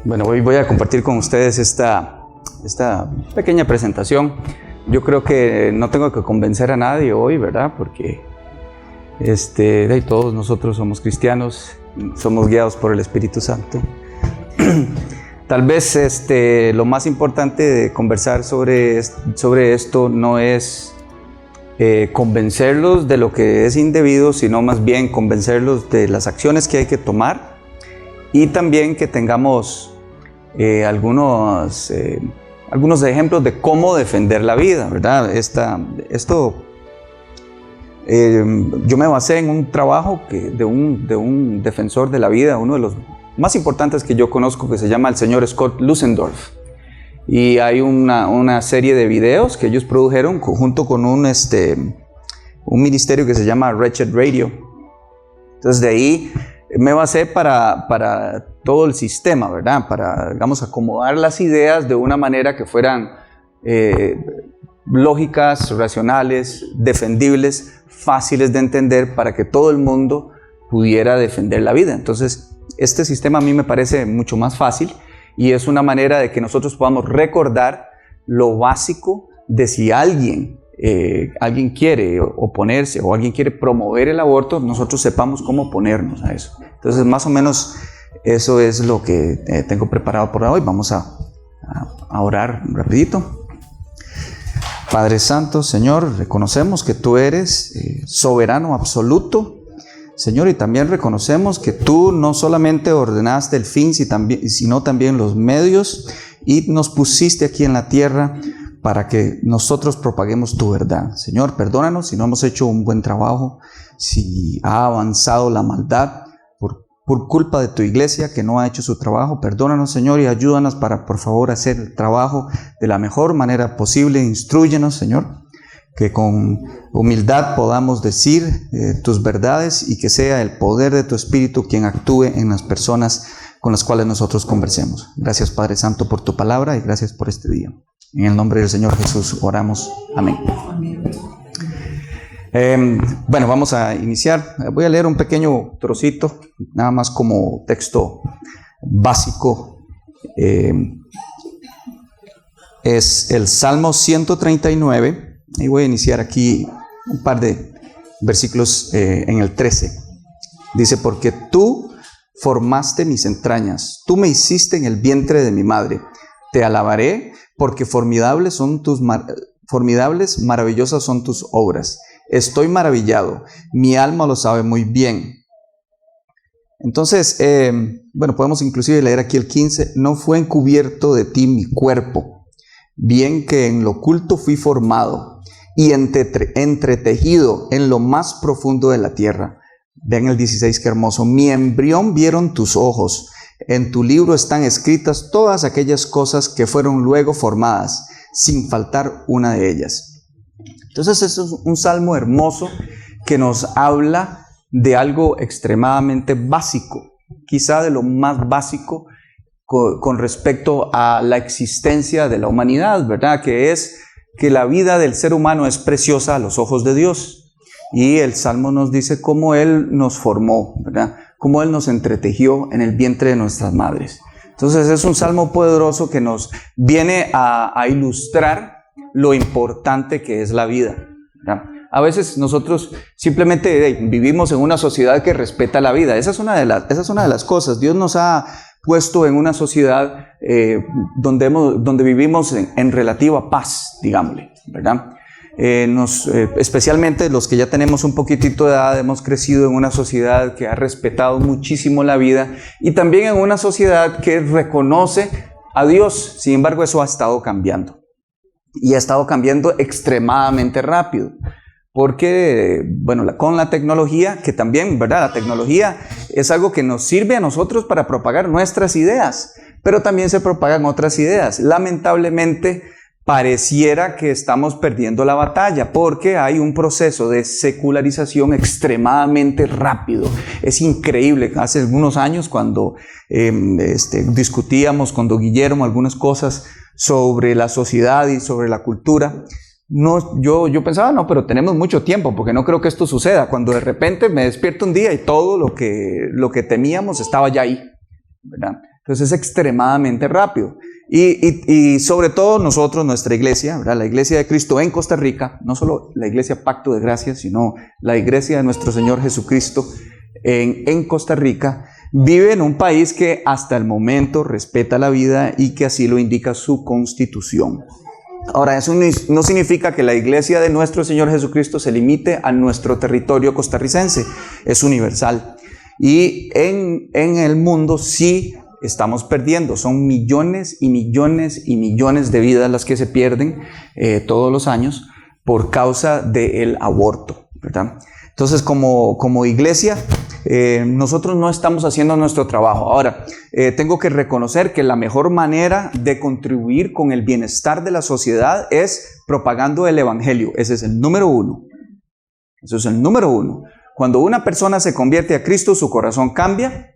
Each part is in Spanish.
Bueno, hoy voy a compartir con ustedes esta pequeña presentación. Yo creo que no tengo que convencer a nadie hoy, ¿verdad? Porque todos nosotros somos cristianos, somos guiados por el Espíritu Santo. Tal vez lo más importante de conversar sobre esto no es convencerlos de lo que es indebido, sino más bien convencerlos de las acciones que hay que tomar y también que tengamos algunos ejemplos de cómo defender la vida, ¿verdad? Yo me basé en un trabajo de un defensor de la vida, uno de los más importantes que yo conozco, que se llama el señor Scott Lusendorf. Y hay una serie de videos que ellos produjeron junto con un ministerio que se llama Wretched Radio. Entonces de ahí me basé para todo el sistema, ¿verdad? Para, digamos, acomodar las ideas de una manera que fueran lógicas, racionales, defendibles, fáciles de entender para que todo el mundo pudiera defender la vida. Entonces, este sistema a mí me parece mucho más fácil y es una manera de que nosotros podamos recordar lo básico de si alguien quiere oponerse o alguien quiere promover el aborto, nosotros sepamos cómo oponernos a eso. Entonces, más o menos eso es lo que tengo preparado por hoy. Vamos a orar rapidito. Padre Santo, Señor, reconocemos que tú eres soberano absoluto, Señor, y también reconocemos que tú no solamente ordenaste el fin, sino también los medios, y nos pusiste aquí en la tierra para que nosotros propaguemos tu verdad. Señor, perdónanos si no hemos hecho un buen trabajo, si ha avanzado la maldad por culpa de tu iglesia que no ha hecho su trabajo. Perdónanos, Señor, y ayúdanos para, por favor, hacer el trabajo de la mejor manera posible. Instrúyenos, Señor, que con humildad podamos decir tus verdades y que sea el poder de tu Espíritu quien actúe en las personas con las cuales nosotros conversemos. Gracias, Padre Santo, por tu palabra y gracias por este día. En el nombre del Señor Jesús oramos. Amén. Bueno, vamos a iniciar. Voy a leer un pequeño trocito, nada más como texto básico. Es el Salmo 139. Y voy a iniciar aquí un par de versículos en el 13. Dice: porque tú formaste mis entrañas, tú me hiciste en el vientre de mi madre. Te alabaré porque formidables, maravillosas son tus obras. Estoy maravillado, mi alma lo sabe muy bien. Entonces, podemos inclusive leer aquí el 15. No fue encubierto de ti mi cuerpo, bien que en lo oculto fui formado y entretejido en lo más profundo de la tierra. Vean el 16, qué hermoso. Mi embrión vieron tus ojos. En tu libro están escritas todas aquellas cosas que fueron luego formadas, sin faltar una de ellas. Entonces, eso es un salmo hermoso que nos habla de algo extremadamente básico, quizá de lo más básico con respecto a la existencia de la humanidad, ¿verdad? Que es que la vida del ser humano es preciosa a los ojos de Dios. Y el Salmo nos dice cómo Él nos formó, ¿verdad? Cómo Él nos entretejió en el vientre de nuestras madres. Entonces es un salmo poderoso que nos viene a ilustrar lo importante que es la vida, ¿verdad? A veces nosotros simplemente vivimos en una sociedad que respeta la vida. Esa es una de las cosas. Dios nos ha puesto en una sociedad donde vivimos en relativa paz, digámosle, ¿verdad? Especialmente los que ya tenemos un poquitito de edad, hemos crecido en una sociedad que ha respetado muchísimo la vida y también en una sociedad que reconoce a Dios. Sin embargo, eso ha estado cambiando y ha estado cambiando extremadamente rápido. Porque, con la tecnología, que también, ¿verdad? La tecnología es algo que nos sirve a nosotros para propagar nuestras ideas, pero también se propagan otras ideas. Lamentablemente, pareciera que estamos perdiendo la batalla porque hay un proceso de secularización extremadamente rápido. Es increíble. Hace algunos años, cuando discutíamos con don Guillermo algunas cosas sobre la sociedad y sobre la cultura, yo pensaba, pero tenemos mucho tiempo porque no creo que esto suceda. Cuando de repente me despierto un día y todo lo que temíamos estaba ya ahí, ¿verdad? Entonces es extremadamente rápido. Y sobre todo nosotros, nuestra iglesia, ¿verdad? La iglesia de Cristo en Costa Rica, no solo la iglesia Pacto de Gracia, sino la iglesia de nuestro Señor Jesucristo en Costa Rica, vive en un país que hasta el momento respeta la vida y que así lo indica su constitución. Ahora, eso no significa que la iglesia de nuestro Señor Jesucristo se limite a nuestro territorio costarricense, es universal. Y en el mundo sí estamos perdiendo, son millones y millones y millones de vidas las que se pierden todos los años por causa del aborto, ¿verdad? Entonces, como iglesia, nosotros no estamos haciendo nuestro trabajo. Ahora, tengo que reconocer que la mejor manera de contribuir con el bienestar de la sociedad es propagando el evangelio. Ese es el número uno. Eso es el número uno. Cuando una persona se convierte a Cristo, su corazón cambia,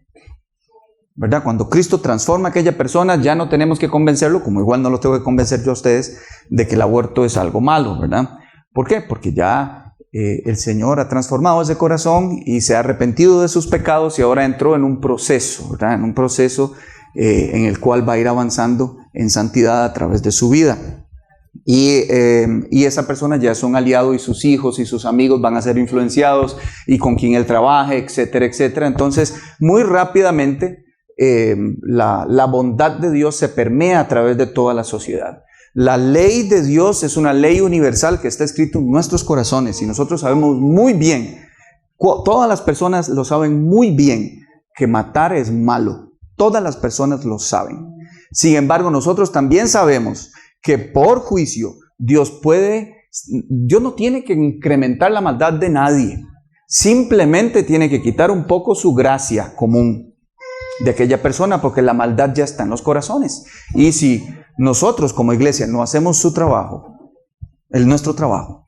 ¿verdad? Cuando Cristo transforma a aquella persona, ya no tenemos que convencerlo, como igual no lo tengo que convencer yo a ustedes, de que el aborto es algo malo, ¿verdad? ¿Por qué? Porque ya el Señor ha transformado ese corazón y se ha arrepentido de sus pecados y ahora entró en un proceso, ¿verdad? En un proceso en el cual va a ir avanzando en santidad a través de su vida. Y esa persona ya es un aliado y sus hijos y sus amigos van a ser influenciados y con quien él trabaje, etcétera, etcétera. Entonces, muy rápidamente la bondad de Dios se permea a través de toda la sociedad. La ley de Dios es una ley universal que está escrita en nuestros corazones y nosotros sabemos muy bien, todas las personas lo saben muy bien, que matar es malo. Todas las personas lo saben. Sin embargo, nosotros también sabemos que por juicio Dios no tiene que incrementar la maldad de nadie. Simplemente tiene que quitar un poco su gracia común de aquella persona, porque la maldad ya está en los corazones. Y si nosotros como iglesia no hacemos su trabajo, nuestro trabajo,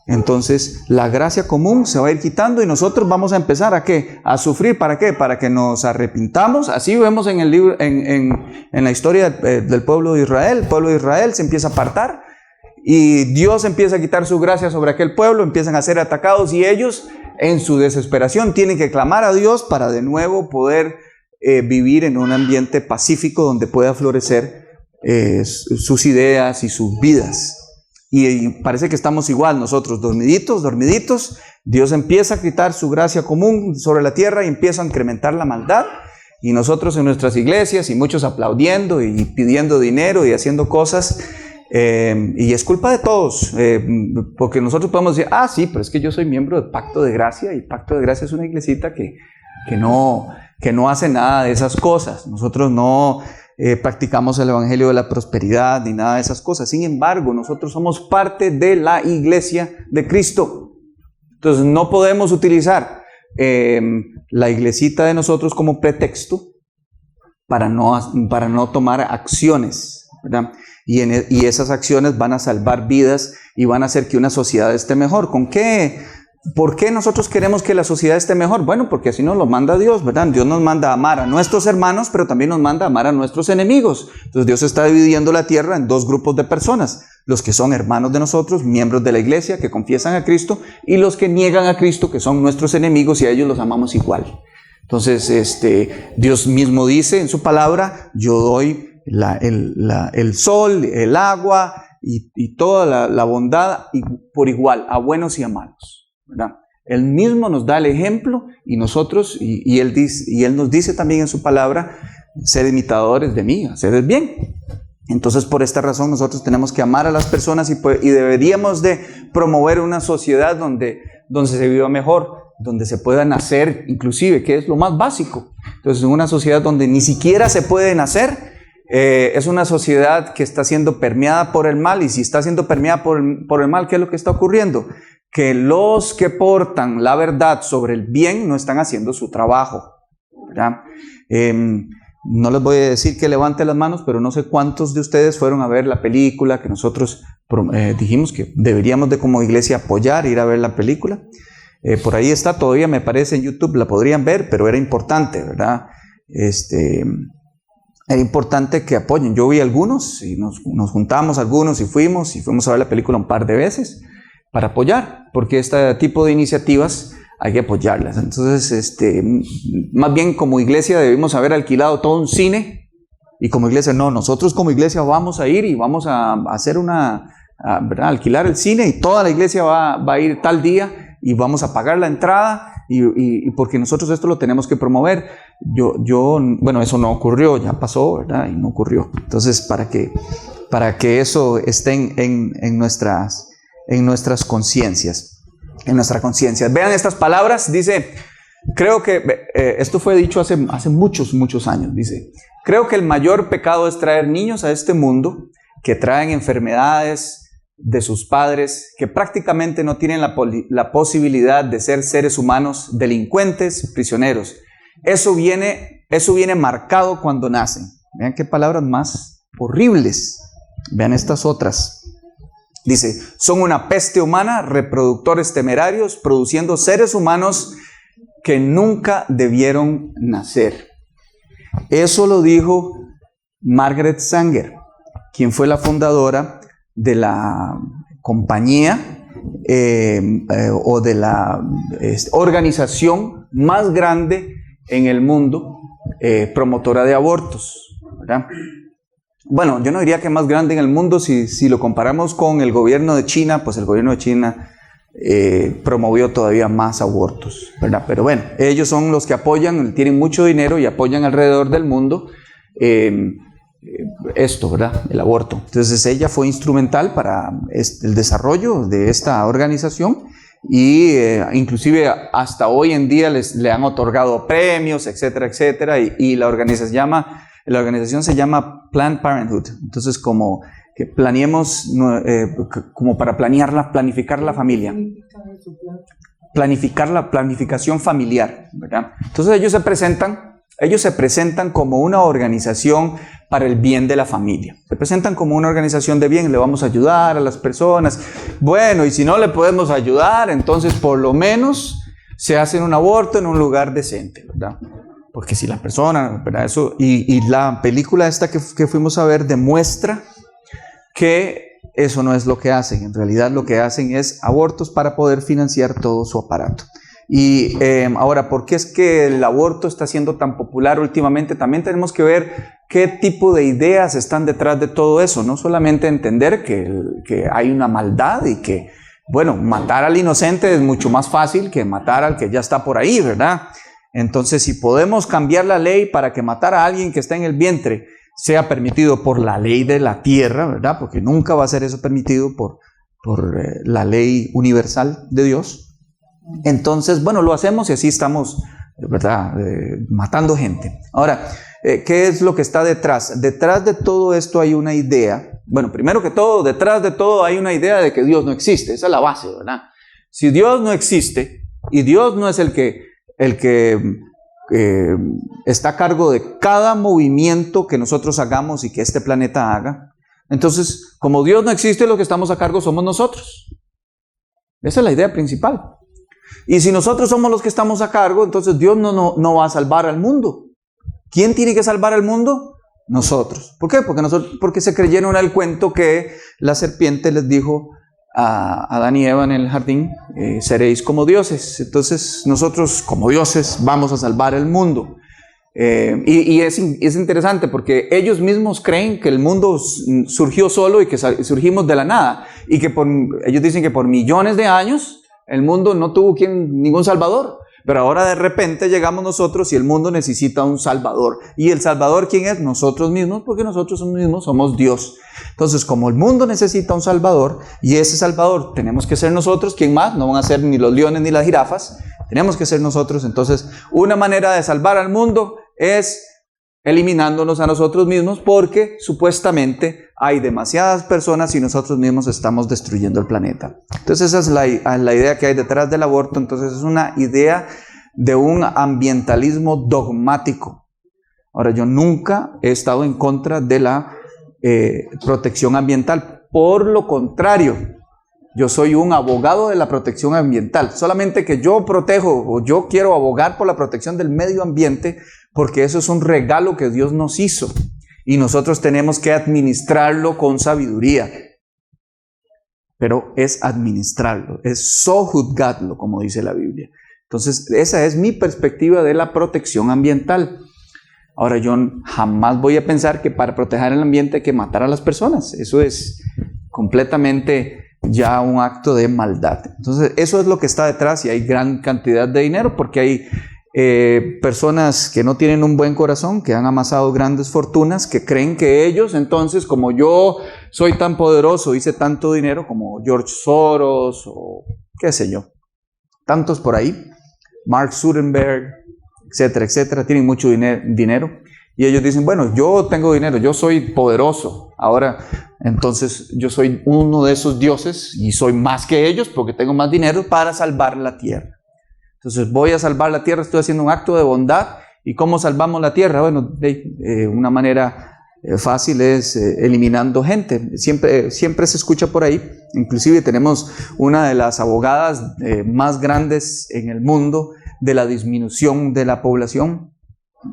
entonces la gracia común se va a ir quitando y nosotros vamos a empezar ¿a qué? A sufrir. ¿Para qué? Para que nos arrepintamos. Así vemos en el libro, en la historia del pueblo de Israel. El pueblo de Israel se empieza a apartar y Dios empieza a quitar su gracia sobre aquel pueblo, empiezan a ser atacados y ellos en su desesperación tienen que clamar a Dios para de nuevo poder vivir en un ambiente pacífico donde pueda florecer sus ideas y sus vidas. Y parece que estamos igual nosotros, dormiditos. Dios empieza a quitar su gracia común sobre la tierra y empieza a incrementar la maldad. Y nosotros en nuestras iglesias y muchos aplaudiendo y pidiendo dinero y haciendo cosas. Y es culpa de todos, porque nosotros podemos decir, sí, pero es que yo soy miembro del Pacto de Gracia y Pacto de Gracia es una iglesita que no hace nada de esas cosas. Nosotros no practicamos el evangelio de la prosperidad ni nada de esas cosas. Sin embargo, nosotros somos parte de la iglesia de Cristo. Entonces no podemos utilizar la iglesita de nosotros como pretexto para no tomar acciones, ¿verdad? Y esas acciones van a salvar vidas y van a hacer que una sociedad esté mejor. ¿Por qué nosotros queremos que la sociedad esté mejor? Bueno, porque así nos lo manda Dios, ¿verdad? Dios nos manda a amar a nuestros hermanos, pero también nos manda a amar a nuestros enemigos. Entonces Dios está dividiendo la tierra en dos grupos de personas. Los que son hermanos de nosotros, miembros de la iglesia, que confiesan a Cristo, y los que niegan a Cristo, que son nuestros enemigos, y a ellos los amamos igual. Entonces, Dios mismo dice en su palabra, yo doy el sol, el agua y toda la bondad por igual, a buenos y a malos, ¿verdad? Él mismo nos da el ejemplo y nosotros, y Él nos dice también en su palabra, sed imitadores de mí, haced el bien. Entonces, por esta razón, nosotros tenemos que amar a las personas y deberíamos de promover una sociedad donde se viva mejor, donde se pueda nacer, inclusive, que es lo más básico. Entonces, en una sociedad donde ni siquiera se puede nacer, es una sociedad que está siendo permeada por el mal, y si está siendo permeada por el mal, ¿qué es lo que está ocurriendo? Que los que portan la verdad sobre el bien no están haciendo su trabajo, ¿verdad? No les voy a decir que levante las manos, pero no sé cuántos de ustedes fueron a ver la película que nosotros dijimos que deberíamos de como iglesia apoyar, ir a ver la película. Por ahí está, todavía me parece en YouTube, la podrían ver, pero era importante, ¿verdad? Era importante que apoyen. Yo vi algunos y nos juntamos algunos y fuimos a ver la película un par de veces para apoyar, porque este tipo de iniciativas hay que apoyarlas. Entonces, más bien como iglesia debimos haber alquilado todo un cine, y como iglesia, no, nosotros como iglesia vamos a ir y vamos a hacer ¿verdad? Alquilar el cine, y toda la iglesia va a ir tal día y vamos a pagar la entrada, y porque nosotros esto lo tenemos que promover. Bueno, eso no ocurrió, ya pasó, ¿verdad? Y no ocurrió. Entonces, para que eso esté en nuestras conciencias, en nuestra conciencia. Vean estas palabras, dice, creo que, esto fue dicho hace muchos años, dice, creo que el mayor pecado es traer niños a este mundo que traen enfermedades de sus padres, que prácticamente no tienen la posibilidad de ser seres humanos, delincuentes, prisioneros. Eso viene marcado cuando nacen. Vean qué palabras más horribles. Vean estas otras. Dice, son una peste humana, reproductores temerarios, produciendo seres humanos que nunca debieron nacer. Eso lo dijo Margaret Sanger, quien fue la fundadora de la compañía o de la organización más grande en el mundo, promotora de abortos, ¿verdad? Bueno, yo no diría que más grande en el mundo. Si lo comparamos con el gobierno de China, pues el gobierno de China promovió todavía más abortos, ¿verdad? Pero bueno, ellos son los que apoyan, tienen mucho dinero y apoyan alrededor del mundo esto, ¿verdad? El aborto. Entonces ella fue instrumental para el desarrollo de esta organización, y inclusive hasta hoy en día le han otorgado premios, etcétera, etcétera, y la organización se llama Planned Parenthood. Entonces, como que planeemos, como para planificar la familia. Planificar la planificación familiar, ¿verdad? Entonces ellos se presentan como una organización para el bien de la familia. Se presentan como una organización de bien, le vamos a ayudar a las personas. Bueno, y si no le podemos ayudar, entonces por lo menos se hace un aborto en un lugar decente, ¿verdad? Porque si la persona, ¿verdad? Eso, y la película esta que fuimos a ver demuestra que eso no es lo que hacen. En realidad lo que hacen es abortos para poder financiar todo su aparato. Y ahora, ¿por qué es que el aborto está siendo tan popular últimamente? También tenemos que ver qué tipo de ideas están detrás de todo eso. No solamente entender que hay una maldad y que, bueno, matar al inocente es mucho más fácil que matar al que ya está por ahí, ¿verdad? Entonces, si podemos cambiar la ley para que matar a alguien que está en el vientre sea permitido por la ley de la tierra, ¿verdad? Porque nunca va a ser eso permitido por la ley universal de Dios. Entonces, bueno, lo hacemos y así estamos, ¿verdad? Matando gente. Ahora, ¿qué es lo que está detrás? Detrás de todo esto hay una idea. Bueno, primero que todo, detrás de todo hay una idea de que Dios no existe. Esa es la base, ¿verdad? Si Dios no existe y Dios no es el que está a cargo de cada movimiento que nosotros hagamos y que este planeta haga, entonces, como Dios no existe, los que estamos a cargo somos nosotros. Esa es la idea principal. Y si nosotros somos los que estamos a cargo, entonces Dios no va a salvar al mundo. ¿Quién tiene que salvar al mundo? Nosotros. ¿Por qué? Porque se creyeron al cuento que la serpiente les dijo a Adán y Eva en el jardín, seréis como dioses. Entonces nosotros como dioses vamos a salvar el mundo. Y es interesante porque ellos mismos creen que el mundo surgió solo y que surgimos de la nada. Y que ellos dicen que por millones de años el mundo no tuvo ningún salvador. Pero ahora de repente llegamos nosotros y el mundo necesita un salvador. ¿Y el salvador quién es? Nosotros mismos, porque nosotros mismos somos Dios. Entonces, como el mundo necesita un salvador, y ese salvador tenemos que ser nosotros, ¿quién más? No van a ser ni los leones ni las jirafas, tenemos que ser nosotros. Entonces, una manera de salvar al mundo es eliminándonos a nosotros mismos, porque supuestamente hay demasiadas personas y nosotros mismos estamos destruyendo el planeta. Entonces esa es la idea que hay detrás del aborto. Entonces es una idea de un ambientalismo dogmático. Ahora, yo nunca he estado en contra de la protección ambiental. Por lo contrario, yo soy un abogado de la protección ambiental. Solamente que yo protejo, o yo quiero abogar por la protección del medio ambiente, porque eso es un regalo que Dios nos hizo y nosotros tenemos que administrarlo con sabiduría. Pero es administrarlo, es sojuzgadlo, como dice la Biblia. Entonces, esa es mi perspectiva de la protección ambiental. Ahora, yo jamás voy a pensar que para proteger el ambiente hay que matar a las personas. Eso es completamente ya un acto de maldad. Entonces, eso es lo que está detrás, y hay gran cantidad de dinero porque hay personas que no tienen un buen corazón, que han amasado grandes fortunas, que creen que ellos, entonces, como yo soy tan poderoso, hice tanto dinero, como George Soros o qué sé yo, tantos por ahí, Mark Zuckerberg, etcétera, etcétera, tienen mucho dinero, y ellos dicen, bueno, yo tengo dinero, yo soy poderoso, ahora entonces yo soy uno de esos dioses y soy más que ellos porque tengo más dinero para salvar la tierra. Entonces voy a salvar la tierra, estoy haciendo un acto de bondad. ¿Y cómo salvamos la tierra? Bueno, una manera fácil es eliminando gente. Siempre se escucha por ahí. Inclusive tenemos una de las abogadas más grandes en el mundo de la disminución de la población,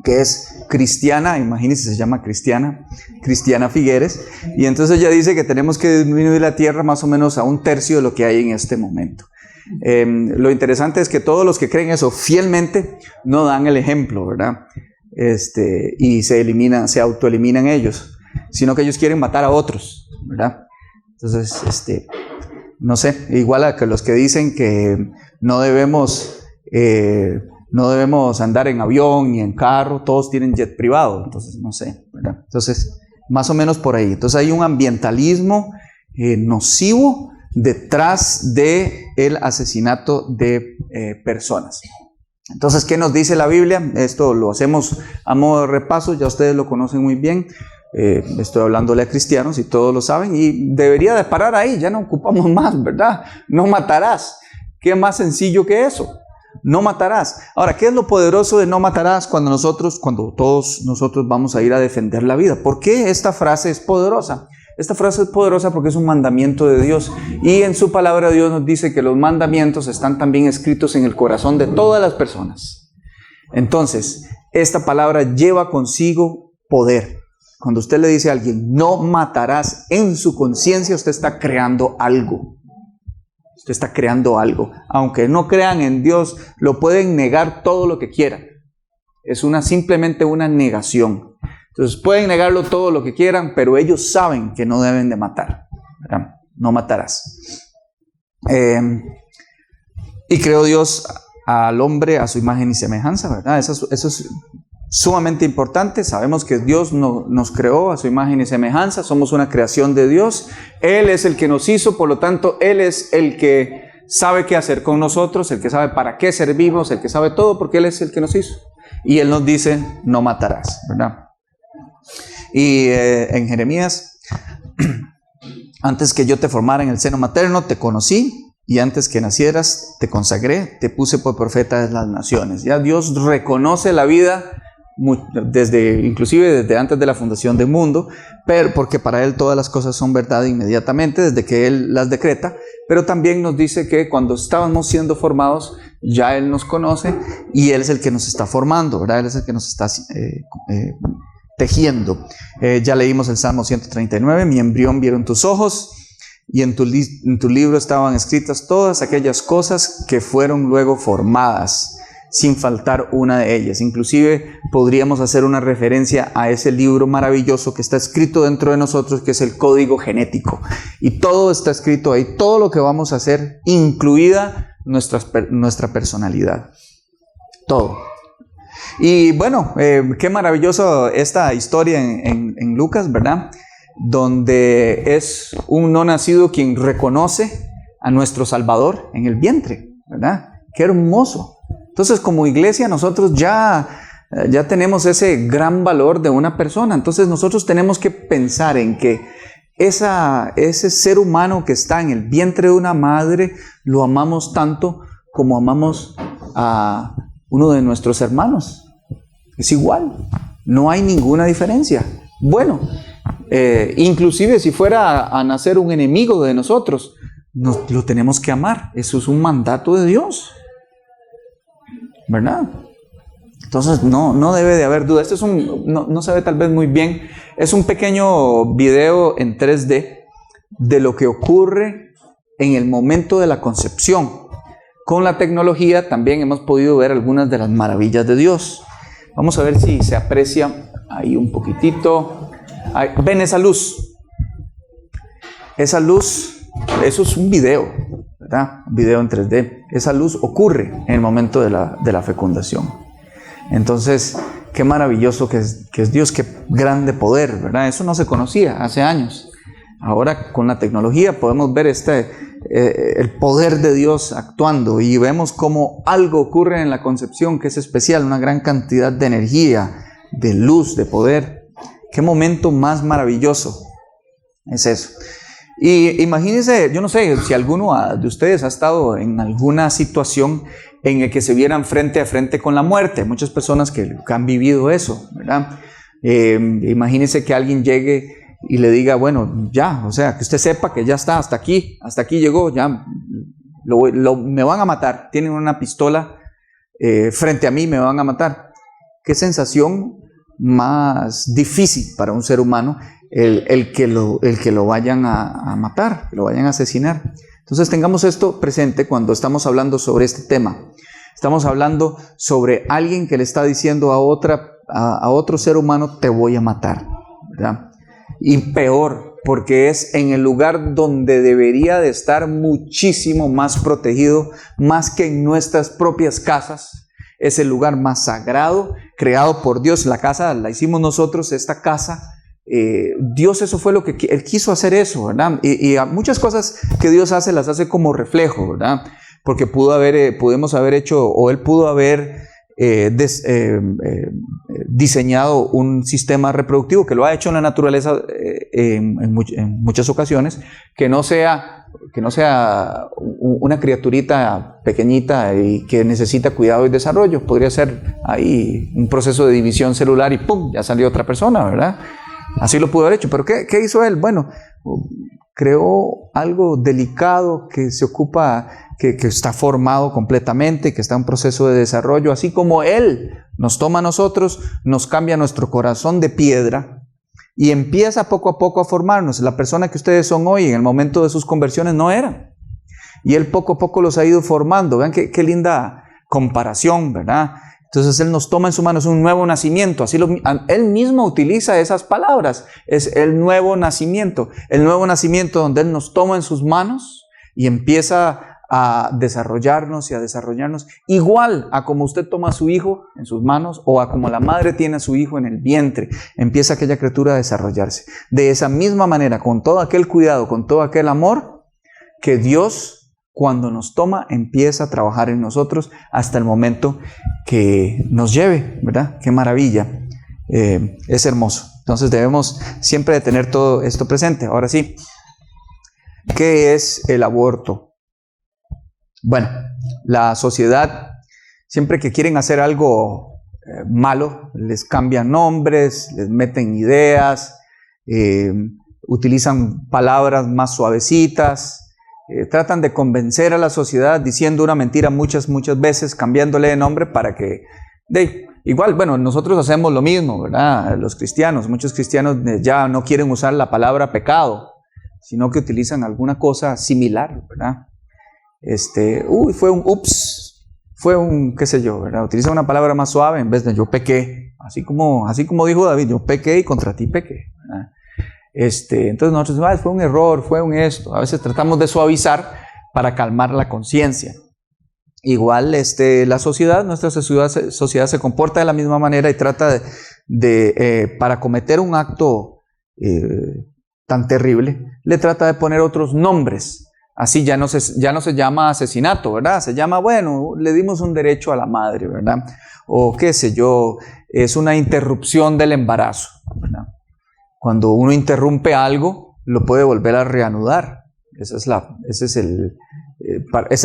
que es cristiana, imagínense, se llama Cristiana Figueres, y entonces ella dice que tenemos que disminuir la tierra más o menos a 1/3 de lo que hay en este momento. Lo interesante es que todos los que creen eso fielmente no dan el ejemplo, ¿verdad? Y se autoeliminan ellos, sino que ellos quieren matar a otros, ¿verdad? Entonces, no sé, igual a que los que dicen que no debemos andar en avión ni en carro, todos tienen jet privado, entonces no sé, ¿verdad? Entonces, más o menos por ahí. Entonces hay un ambientalismo nocivo detrás del asesinato de personas. Entonces, ¿qué nos dice la Biblia? Esto lo hacemos a modo de repaso, ya ustedes lo conocen muy bien. Estoy hablándole a cristianos y todos lo saben, y debería de parar ahí, ya no ocupamos más, ¿verdad? No matarás. ¿Qué más sencillo que eso? No matarás. Ahora, ¿qué es lo poderoso de no matarás cuando todos nosotros vamos a ir a defender la vida? ¿Por qué esta frase es poderosa? Esta frase es poderosa porque es un mandamiento de Dios, y en su palabra Dios nos dice que los mandamientos están también escritos en el corazón de todas las personas. Entonces, esta palabra lleva consigo poder. Cuando usted le dice a alguien, no matarás, en su conciencia usted está creando algo. Usted está creando algo. Aunque no crean en Dios, lo pueden negar todo lo que quieran. Es simplemente una negación. Entonces pueden negarlo todo lo que quieran, pero ellos saben que no deben de matar, ¿verdad? No matarás. Y creó Dios al hombre a su imagen y semejanza, ¿verdad? Eso es sumamente importante. Sabemos que Dios nos creó a su imagen y semejanza, somos una creación de Dios. Él es el que nos hizo, por lo tanto, Él es el que sabe qué hacer con nosotros, el que sabe para qué servimos, el que sabe todo, porque Él es el que nos hizo. Y Él nos dice, no matarás, ¿verdad? Y en Jeremías, antes que yo te formara en el seno materno, te conocí, y antes que nacieras, te consagré, te puse por profeta de las naciones. Ya Dios reconoce la vida inclusive desde antes de la fundación del mundo, pero porque para Él todas las cosas son verdad inmediatamente, desde que Él las decreta, pero también nos dice que cuando estábamos siendo formados, ya Él nos conoce, y Él es el que nos está formando, ¿verdad? Él es el que nos está tejiendo. Ya leímos el Salmo 139, mi embrión vieron tus ojos, y en tu libro estaban escritas todas aquellas cosas que fueron luego formadas, sin faltar una de ellas. Inclusive podríamos hacer una referencia a ese libro maravilloso que está escrito dentro de nosotros, que es el código genético. Y todo está escrito ahí, todo lo que vamos a hacer, incluida nuestra personalidad. Todo. Y bueno, qué maravilloso esta historia en Lucas, ¿verdad? Donde es un no nacido quien reconoce a nuestro Salvador en el vientre, ¿verdad? Qué hermoso. Entonces, como iglesia, nosotros ya tenemos ese gran valor de una persona. Entonces, nosotros tenemos que pensar en que ese ser humano que está en el vientre de una madre, lo amamos tanto como amamos a uno de nuestros hermanos. Es igual, no hay ninguna diferencia. Bueno, inclusive si fuera a nacer un enemigo de nosotros, lo tenemos que amar. Eso es un mandato de Dios, ¿verdad? Entonces no debe de haber duda. Esto es no se ve tal vez muy bien. Es un pequeño video en 3D de lo que ocurre en el momento de la concepción. con la tecnología también hemos podido ver algunas de las maravillas de Dios. Vamos a ver si se aprecia ahí un poquitito. ¿Ven esa luz? Esa luz, eso es un video, ¿verdad? Un video en 3D. Esa luz ocurre en el momento de la fecundación. Entonces, qué maravilloso que es Dios, qué grande poder, ¿verdad? Eso no se conocía hace años. Ahora con la tecnología podemos ver el poder de Dios actuando y vemos cómo algo ocurre en la concepción que es especial, una gran cantidad de energía, de luz, de poder. Qué momento más maravilloso es eso. Y imagínense, yo no sé si alguno de ustedes ha estado en alguna situación en la que se vieran frente a frente con la muerte. Muchas personas que han vivido eso, ¿verdad? Imagínense que alguien llegue y le diga, bueno, ya, o sea, que usted sepa que ya está, hasta aquí llegó, ya, me van a matar, tienen una pistola frente a mí, me van a matar. Qué sensación más difícil para un ser humano el que lo vayan a matar, que lo vayan a asesinar. Entonces tengamos esto presente cuando estamos hablando sobre este tema. Estamos hablando sobre alguien que le está diciendo a otro ser humano, te voy a matar, ¿verdad? Y peor, porque es en el lugar donde debería de estar muchísimo más protegido, más que en nuestras propias casas. Es el lugar más sagrado, creado por Dios. La casa la hicimos nosotros, esta casa. Dios, eso fue lo que Él quiso hacer eso, ¿verdad? Y muchas cosas que Dios hace, las hace como reflejo, ¿verdad? Porque pudimos haber hecho, o Él pudo haber diseñado un sistema reproductivo, que lo ha hecho en la naturaleza en muchas ocasiones, que no sea una criaturita pequeñita y que necesita cuidado y desarrollo. Podría ser ahí un proceso de división celular y ¡pum! Ya salió otra persona, ¿verdad? Así lo pudo haber hecho. ¿Pero qué hizo Él? Bueno, creó algo delicado que se ocupa, que está formado completamente, que está en proceso de desarrollo. Así como Él nos toma a nosotros, nos cambia nuestro corazón de piedra y empieza poco a poco a formarnos. La persona que ustedes son hoy, en el momento de sus conversiones, no eran. Y Él poco a poco los ha ido formando. Vean qué linda comparación, ¿verdad? Entonces Él nos toma en su mano, es un nuevo nacimiento. Él mismo utiliza esas palabras. Es el nuevo nacimiento. El nuevo nacimiento donde Él nos toma en sus manos y empieza a desarrollarnos y a desarrollarnos. Igual a como usted toma a su hijo en sus manos o a como la madre tiene a su hijo en el vientre. Empieza aquella criatura a desarrollarse. De esa misma manera, con todo aquel cuidado, con todo aquel amor que Dios, cuando nos toma, empieza a trabajar en nosotros hasta el momento que nos lleve, ¿verdad? ¡Qué maravilla! Es hermoso. Entonces debemos siempre de tener todo esto presente. Ahora sí, ¿qué es el aborto? Bueno, la sociedad, siempre que quieren hacer algo malo, les cambian nombres, les meten ideas, utilizan palabras más suavecitas. Tratan de convencer a la sociedad diciendo una mentira muchas veces, cambiándole de nombre para que... igual, bueno, nosotros hacemos lo mismo, ¿verdad? Los cristianos, muchos cristianos ya no quieren usar la palabra pecado, sino que utilizan alguna cosa similar, ¿verdad? Fue un ups, fue un qué sé yo, ¿verdad? Utilizan una palabra más suave en vez de yo pequé, así como dijo David, yo pequé y contra ti pequé, ¿verdad? Entonces nosotros decimos, fue un error, fue un esto. A veces tratamos de suavizar para calmar la conciencia. Igual la sociedad, nuestra sociedad se comporta de la misma manera y trata para cometer un acto tan terrible, le trata de poner otros nombres. Así ya no se llama asesinato, ¿verdad? Se llama, bueno, le dimos un derecho a la madre, ¿verdad? O qué sé yo, es una interrupción del embarazo, ¿verdad? Cuando uno interrumpe algo, lo puede volver a reanudar. Esa es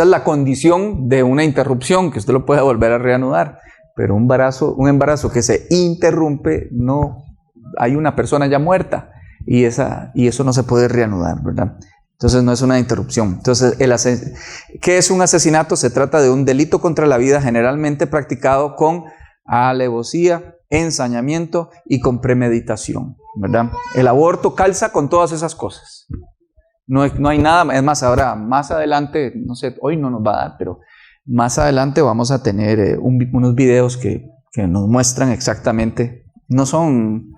la condición de una interrupción, que usted lo puede volver a reanudar. Pero un embarazo que se interrumpe, no hay una persona ya muerta y eso no se puede reanudar, ¿verdad? Entonces no es una interrupción. Entonces, ¿qué es un asesinato? Se trata de un delito contra la vida generalmente practicado con alevosía, ensañamiento y con premeditación, ¿verdad? El aborto calza con todas esas cosas. No hay nada, es más, ahora más adelante, no sé, hoy no nos va a dar, pero Más adelante vamos a tener unos videos que nos muestran exactamente, no son,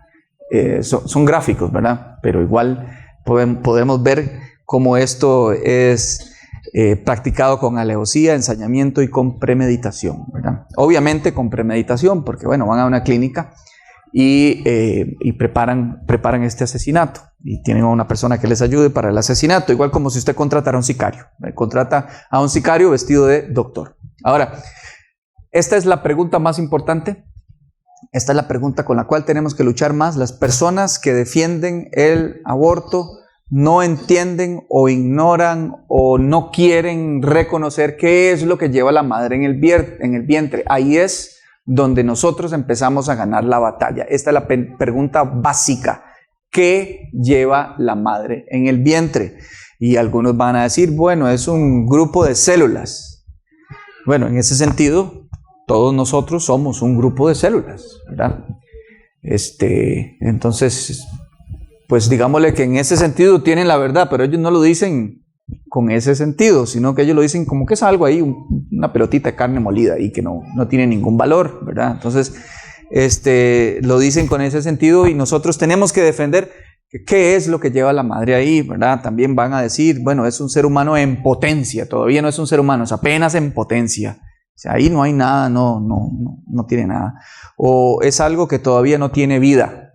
son gráficos, ¿verdad? Pero igual podemos ver cómo esto es practicado con alevosía, ensañamiento y con premeditación, ¿verdad? Obviamente con premeditación, porque bueno, van a una clínica y preparan este asesinato y tienen a una persona que les ayude para el asesinato, igual como si usted contratara a un sicario. Contrata a un sicario vestido de doctor. Ahora, esta es la pregunta más importante. Esta es la pregunta con la cual tenemos que luchar más. Las personas que defienden el aborto no entienden o ignoran o no quieren reconocer qué es lo que lleva la madre en el vientre. Ahí es donde nosotros empezamos a ganar la batalla. Esta es la pregunta básica. ¿Qué lleva la madre en el vientre? Y algunos van a decir, bueno, es un grupo de células. Bueno, en ese sentido, todos nosotros somos un grupo de células, ¿verdad? Entonces, pues digámosle que en ese sentido tienen la verdad, pero ellos no lo dicen con ese sentido, sino que ellos lo dicen como que es algo ahí, una pelotita de carne molida y que no tiene ningún valor, ¿verdad? Entonces, lo dicen con ese sentido y nosotros tenemos que defender qué es lo que lleva a la madre ahí, ¿verdad? También van a decir, bueno, es un ser humano en potencia, todavía no es un ser humano, es apenas en potencia. O sea, ahí no hay nada, no tiene nada. O es algo que todavía no tiene vida,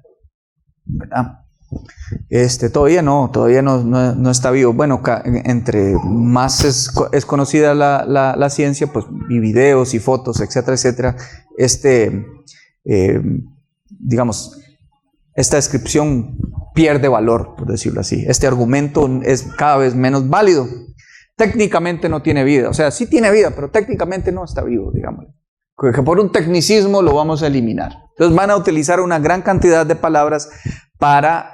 ¿verdad? Todavía no está vivo. Bueno, entre más es conocida la ciencia, pues, y videos y fotos, etcétera, etcétera, digamos, esta descripción pierde valor, por decirlo así. Este argumento es cada vez menos válido. Técnicamente no tiene vida, o sea, sí tiene vida, pero técnicamente no está vivo, digamos. Que por un tecnicismo lo vamos a eliminar. Entonces van a utilizar una gran cantidad de palabras para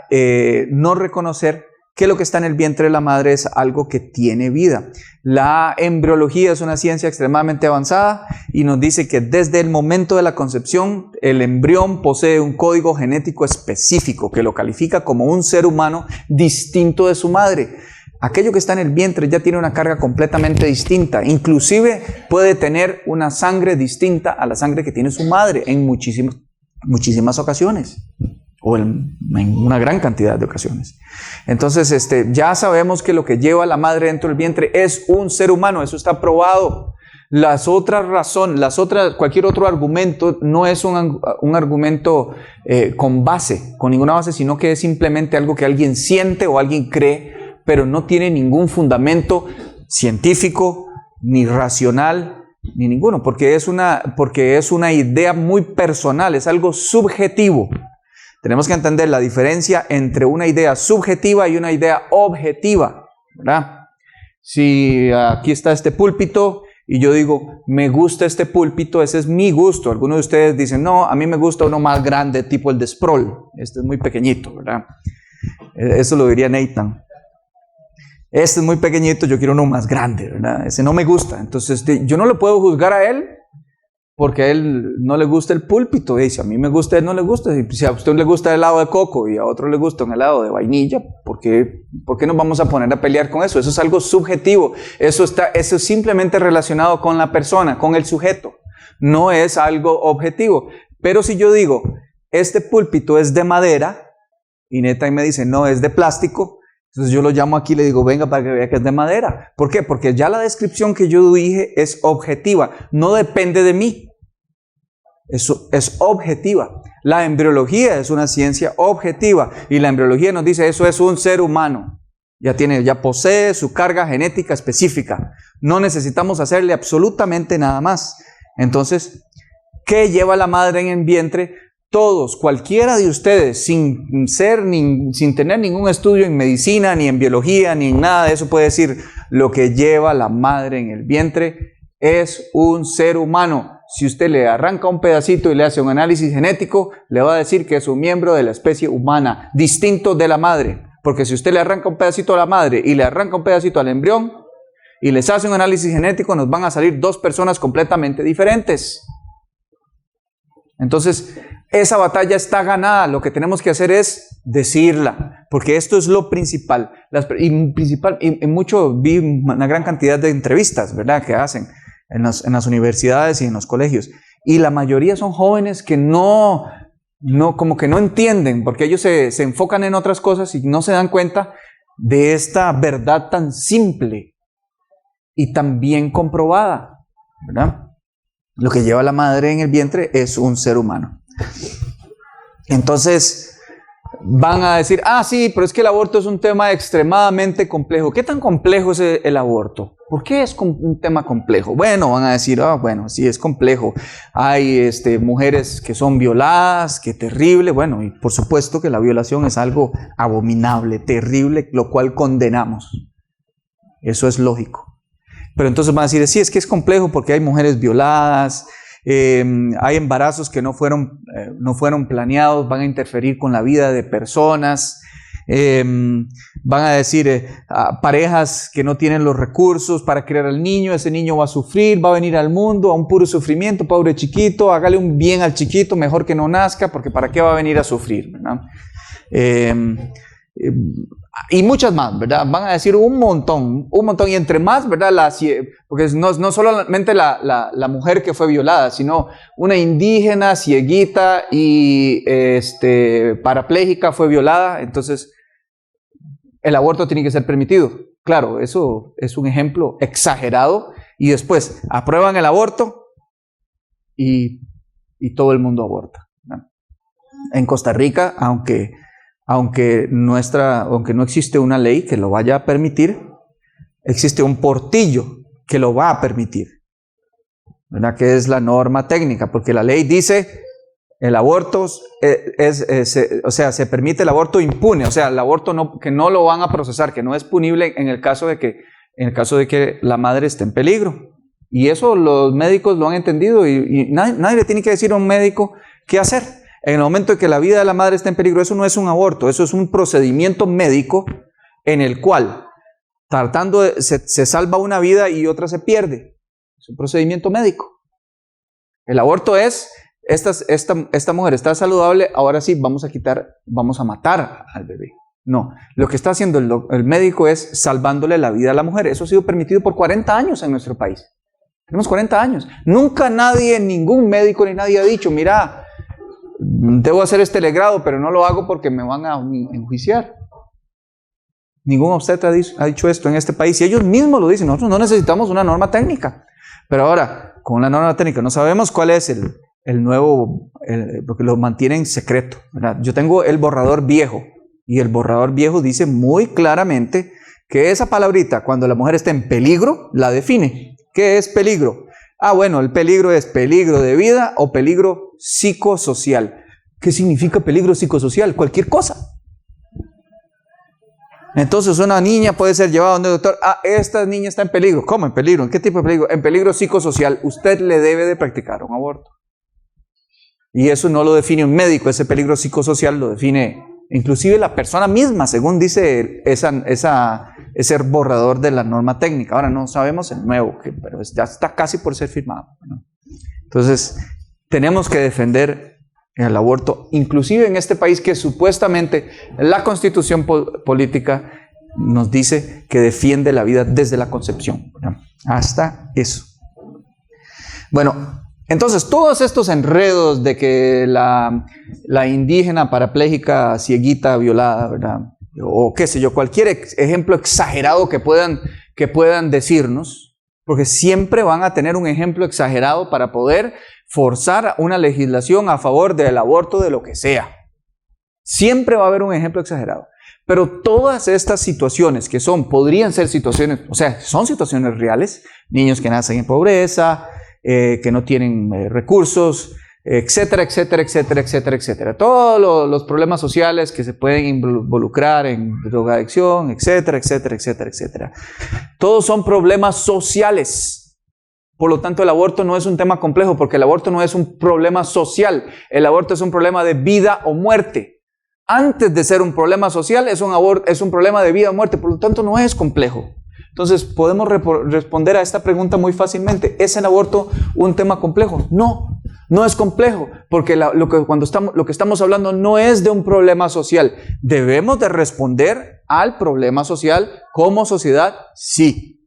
no reconocer que lo que está en el vientre de la madre es algo que tiene vida. La embriología es una ciencia extremadamente avanzada y nos dice que desde el momento de la concepción, el embrión posee un código genético específico que lo califica como un ser humano distinto de su madre. Aquello que está en el vientre ya tiene una carga completamente distinta. Inclusive puede tener una sangre distinta a la sangre que tiene su madre en muchísimas ocasiones. O en una gran cantidad de ocasiones. Entonces, ya sabemos que lo que lleva a la madre dentro del vientre es un ser humano. Eso está probado. Cualquier otro argumento no es un argumento con ninguna base, sino que es simplemente algo que alguien siente o alguien cree, pero no tiene ningún fundamento científico, ni racional, ni ninguno, porque es una idea muy personal, es algo subjetivo. Tenemos que entender la diferencia entre una idea subjetiva y una idea objetiva, ¿verdad? Si aquí está este púlpito y yo digo, me gusta este púlpito, ese es mi gusto. Algunos de ustedes dicen, no, a mí me gusta uno más grande, tipo el de Sproul. Este es muy pequeñito, ¿verdad? Eso lo diría Nathan. Este es muy pequeñito, yo quiero uno más grande, ¿verdad? Ese no me gusta. Entonces, yo no lo puedo juzgar a él porque a él no le gusta el púlpito. Y si a mí me gusta, a él no le gusta. Si a usted le gusta el helado de coco y a otro le gusta un helado de vainilla, ¿por qué nos vamos a poner a pelear con eso? Eso es algo subjetivo. Eso es simplemente relacionado con la persona, con el sujeto. No es algo objetivo. Pero si yo digo, este púlpito es de madera, y Neta me dice, no, es de plástico, entonces yo lo llamo aquí y le digo, venga para que vea que es de madera. ¿Por qué? Porque ya la descripción que yo dije es objetiva, no depende de mí. Eso es objetiva. La embriología es una ciencia objetiva y la embriología nos dice eso es un ser humano. Ya posee su carga genética específica. No necesitamos hacerle absolutamente nada más. Entonces, ¿qué lleva la madre en el vientre? Todos, cualquiera de ustedes, sin tener ningún estudio en medicina, ni en biología, ni en nada de eso, puede decir, lo que lleva la madre en el vientre es un ser humano. Si usted le arranca un pedacito y le hace un análisis genético, le va a decir que es un miembro de la especie humana, distinto de la madre. Porque si usted le arranca un pedacito a la madre y le arranca un pedacito al embrión y les hace un análisis genético, nos van a salir dos personas completamente diferentes. Entonces, esa batalla está ganada. Lo que tenemos que hacer es decirla, porque esto es lo principal. Vi una gran cantidad de entrevistas, ¿verdad?, que hacen. en las universidades y en los colegios. Y la mayoría son jóvenes que como que no entienden, porque ellos se enfocan en otras cosas y no se dan cuenta de esta verdad tan simple y tan bien comprobada, ¿verdad? Lo que lleva la madre en el vientre es un ser humano. Entonces van a decir, sí, pero es que el aborto es un tema extremadamente complejo. ¿Qué tan complejo es el aborto? ¿Por qué es un tema complejo? Bueno, van a decir, bueno, sí, es complejo. Hay mujeres que son violadas, qué terrible. Bueno, y por supuesto que la violación es algo abominable, terrible, lo cual condenamos. Eso es lógico. Pero entonces van a decir, sí, es que es complejo porque hay mujeres violadas, hay embarazos que no fueron planeados, van a interferir con la vida de personas, van a decir parejas que no tienen los recursos para criar al niño, ese niño va a sufrir, va a venir al mundo a un puro sufrimiento, pobre chiquito, hágale un bien al chiquito, mejor que no nazca, porque ¿para qué va a venir a sufrir? ¿Verdad? Y muchas más, ¿verdad? Van a decir un montón, y entre más, ¿verdad? Porque no solamente la mujer que fue violada, sino una indígena, cieguita y parapléjica fue violada, entonces el aborto tiene que ser permitido. Claro, eso es un ejemplo exagerado, y después aprueban el aborto y todo el mundo aborta, ¿verdad? En Costa Rica, aunque no existe una ley que lo vaya a permitir, existe un portillo que lo va a permitir, ¿verdad? Que es la norma técnica, porque la ley dice el aborto se permite el aborto impune, o sea, el aborto que no lo van a procesar, que no es punible en el caso de que la madre esté en peligro. Y eso los médicos lo han entendido, y nadie le tiene que decir a un médico qué hacer. En el momento en que la vida de la madre está en peligro, eso no es un aborto, eso es un procedimiento médico en el cual se salva una vida y otra se pierde. Es un procedimiento médico. El aborto es, esta mujer está saludable, ahora sí vamos a matar al bebé. No, lo que está haciendo el médico es salvándole la vida a la mujer. Eso ha sido permitido por 40 años en nuestro país. Tenemos 40 años. Nunca ningún médico ni nadie ha dicho, mira, debo hacer este legrado, pero no lo hago porque me van a enjuiciar. Ningún obstetra ha dicho esto en este país, y ellos mismos lo dicen. Nosotros no necesitamos una norma técnica. Pero ahora, con la norma técnica, no sabemos cuál es el nuevo, porque lo mantienen secreto, ¿verdad? Yo tengo el borrador viejo, y el borrador viejo dice muy claramente que esa palabrita, cuando la mujer está en peligro, la define. ¿Qué es peligro? Bueno, el peligro es peligro de vida o peligro psicosocial. ¿Qué significa peligro psicosocial? Cualquier cosa. Entonces una niña puede ser llevada donde el doctor, esta niña está en peligro. ¿Cómo en peligro? ¿En qué tipo de peligro? En peligro psicosocial. Usted le debe de practicar un aborto. Y eso no lo define un médico, ese peligro psicosocial lo define inclusive la persona misma, según dice ese borrador de la norma técnica. Ahora no sabemos el nuevo, pero ya está casi por ser firmado, ¿no? Entonces, tenemos que defender el aborto, inclusive en este país que supuestamente la constitución política nos dice que defiende la vida desde la concepción, ¿no? Hasta eso. Bueno, entonces todos estos enredos de que la indígena parapléjica, cieguita, violada, ¿verdad? O qué sé yo, cualquier ejemplo exagerado que puedan decirnos, porque siempre van a tener un ejemplo exagerado para poder forzar una legislación a favor del aborto de lo que sea. Siempre va a haber un ejemplo exagerado. Pero todas estas situaciones que podrían ser situaciones, o sea, son situaciones reales, niños que nacen en pobreza, que no tienen recursos, etcétera, etcétera, etcétera, etcétera, etcétera. Todos los problemas sociales que se pueden involucrar en drogadicción, etcétera, etcétera, etcétera, etcétera. Todos son problemas sociales. Por lo tanto, el aborto no es un tema complejo, porque el aborto no es un problema social. El aborto es un problema de vida o muerte. Antes de ser un problema social, es un problema de vida o muerte. Por lo tanto, no es complejo. Entonces, podemos responder a esta pregunta muy fácilmente. ¿Es el aborto un tema complejo? No, no es complejo, porque lo que estamos hablando no es de un problema social. ¿Debemos de responder al problema social como sociedad? Sí.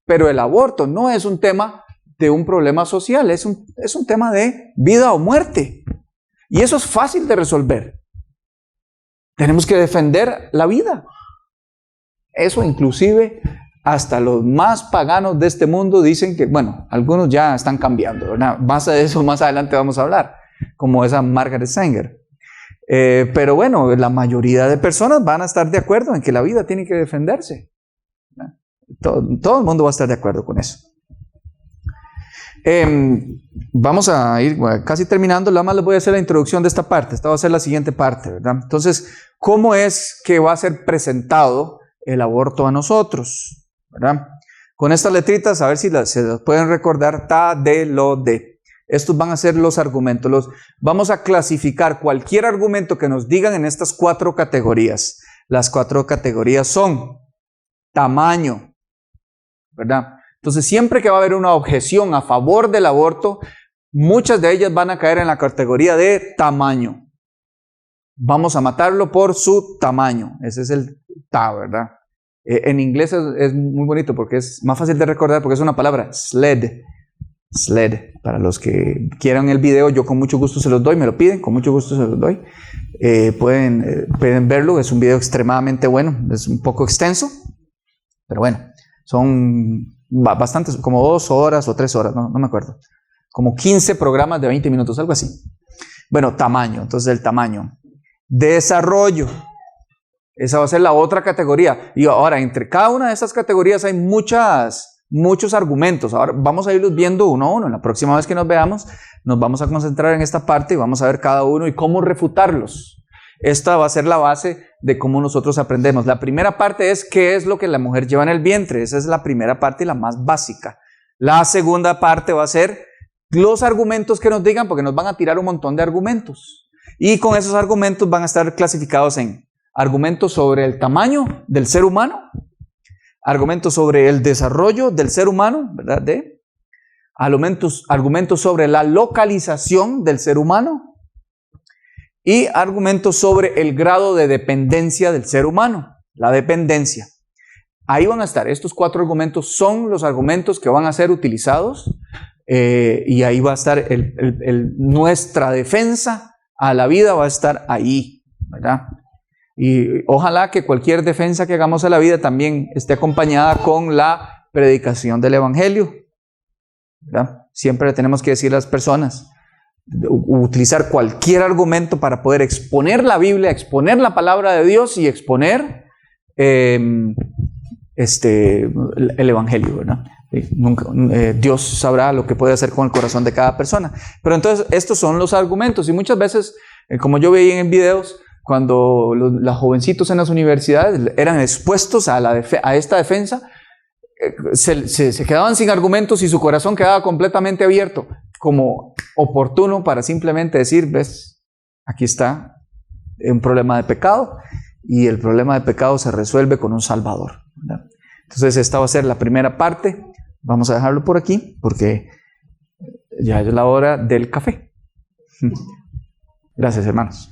Pero el aborto no es un tema de un problema social, es un tema de vida o muerte. Y eso es fácil de resolver. Tenemos que defender la vida. Eso inclusive hasta los más paganos de este mundo dicen que, bueno, algunos ya están cambiando, ¿verdad? Más de eso más adelante vamos a hablar, como esa Margaret Sanger. Pero bueno, la mayoría de personas van a estar de acuerdo en que la vida tiene que defenderse. Todo el mundo va a estar de acuerdo con eso. Vamos a ir casi terminando, nada más les voy a hacer la introducción de esta parte. Esta va a ser la siguiente parte, ¿verdad? Entonces, ¿cómo es que va a ser presentado el aborto a nosotros? ¿Verdad? Con estas letritas, a ver si se las pueden recordar, ta, de, lo, de. Estos van a ser los argumentos. Vamos a clasificar cualquier argumento que nos digan en estas 4 categorías. Las 4 categorías son tamaño, ¿verdad? Entonces, siempre que va a haber una objeción a favor del aborto, muchas de ellas van a caer en la categoría de tamaño. Vamos a matarlo por su tamaño. Ese es el ta, ¿verdad? En inglés es muy bonito porque es más fácil de recordar porque es una palabra, sled. Sled. Para los que quieran el video, yo con mucho gusto se los doy, me lo piden, con mucho gusto se los doy. Pueden verlo, es un video extremadamente bueno, es un poco extenso, pero bueno, son bastantes, como 2 horas o 3 horas, no me acuerdo, como 15 programas de 20 minutos, algo así. Bueno, tamaño, entonces el tamaño. Desarrollo, esa va a ser la otra categoría. Y ahora, entre cada una de estas categorías hay muchos argumentos. Ahora vamos a irlos viendo uno a uno. En la próxima vez que nos veamos, nos vamos a concentrar en esta parte y vamos a ver cada uno y cómo refutarlos. Esta va a ser la base de cómo nosotros aprendemos. La primera parte es qué es lo que la mujer lleva en el vientre. Esa es la primera parte y la más básica. La segunda parte va a ser los argumentos que nos digan, porque nos van a tirar un montón de argumentos. Y con esos argumentos van a estar clasificados en argumentos sobre el tamaño del ser humano, argumentos sobre el desarrollo del ser humano, ¿verdad? Argumentos sobre la localización del ser humano y argumentos sobre el grado de dependencia del ser humano, la dependencia. Ahí van a estar, estos 4 argumentos son los argumentos que van a ser utilizados y ahí va a estar nuestra defensa a la vida va a estar ahí, ¿verdad? Y ojalá que cualquier defensa que hagamos a la vida también esté acompañada con la predicación del Evangelio, ¿verdad? Siempre tenemos que decir a las personas, utilizar cualquier argumento para poder exponer la Biblia, exponer la palabra de Dios y exponer el Evangelio, ¿verdad? Dios sabrá lo que puede hacer con el corazón de cada persona. Pero entonces estos son los argumentos y muchas veces, como yo veía en videos, cuando los jovencitos en las universidades eran expuestos a esta defensa, se quedaban sin argumentos y su corazón quedaba completamente abierto, como oportuno para simplemente decir, ves, aquí está un problema de pecado y el problema de pecado se resuelve con un Salvador, ¿verdad? Entonces esta va a ser la primera parte. Vamos a dejarlo por aquí porque ya es la hora del café. Gracias, hermanos.